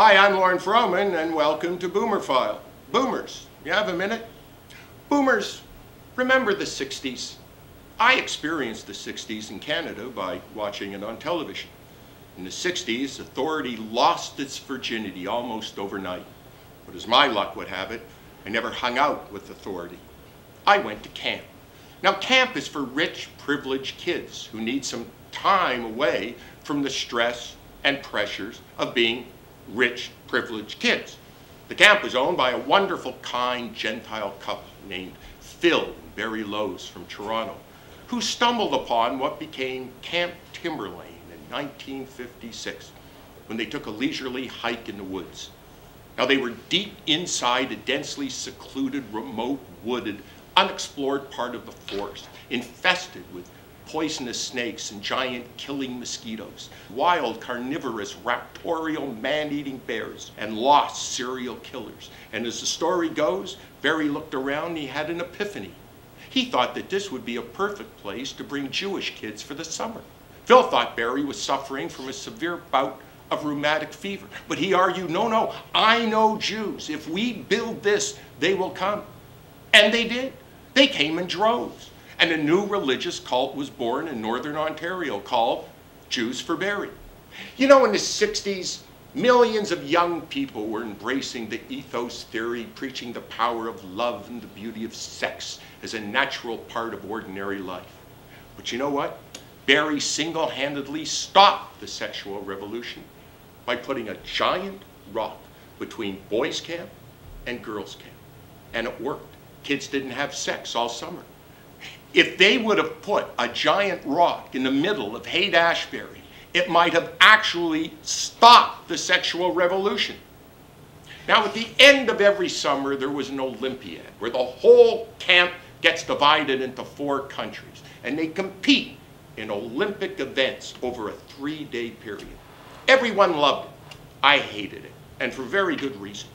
Hi, I'm Lorne Frohman, and welcome to Boomerfile. Boomers, you have a minute? Boomers, remember the 60s. I experienced the 60s in Canada by watching it on television. In the 60s, authority lost its virginity almost overnight. But as my luck would have it, I never hung out with authority. I went to camp. Now, camp is for rich, privileged kids who need some time away from the stress and pressures of being rich, privileged kids. The camp was owned by a wonderful, kind Gentile couple named Phil and Barry Lowes from Toronto, who stumbled upon what became Camp Timberlane in 1956 when they took a leisurely hike in the woods. Now, they were deep inside a densely secluded, remote, wooded, unexplored part of the forest, infested with poisonous snakes and giant killing mosquitoes, wild carnivorous raptorial man-eating bears, and lost serial killers. And as the story goes, Barry looked around and he had an epiphany. He thought that this would be a perfect place to bring Jewish kids for the summer. Phil thought Barry was suffering from a severe bout of rheumatic fever, but he argued, no, I know Jews. If we build this, they will come. And they did. They came in droves. And a new religious cult was born in Northern Ontario called Jews for Barry. You know, in the 60s, millions of young people were embracing the ethos theory, preaching the power of love and the beauty of sex as a natural part of ordinary life. But you know what? Barry single-handedly stopped the sexual revolution by putting a giant rock between boys' camp and girls' camp. And it worked. Kids didn't have sex all summer. If they would have put a giant rock in the middle of Haight-Ashbury, it might have actually stopped the sexual revolution. Now, at the end of every summer, there was an Olympiad where the whole camp gets divided into 4 countries, and they compete in Olympic events over a 3-day period. Everyone loved it. I hated it, and for very good reason.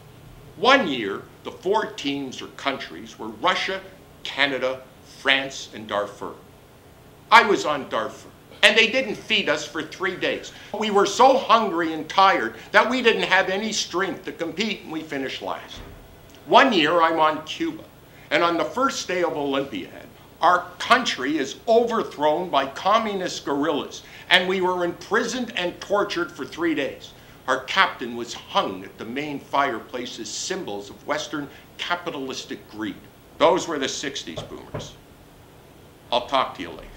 One year, the 4 teams or countries were Russia, Canada, France, and Darfur. I was on Darfur, and they didn't feed us for 3 days. We were so hungry and tired that we didn't have any strength to compete, and we finished last. One year, I'm on Cuba, and on the first day of Olympiad, our country is overthrown by communist guerrillas, and we were imprisoned and tortured for 3 days. Our captain was hung at the main fireplace as symbols of Western capitalistic greed. Those were the 60s, boomers. I'll talk to you later.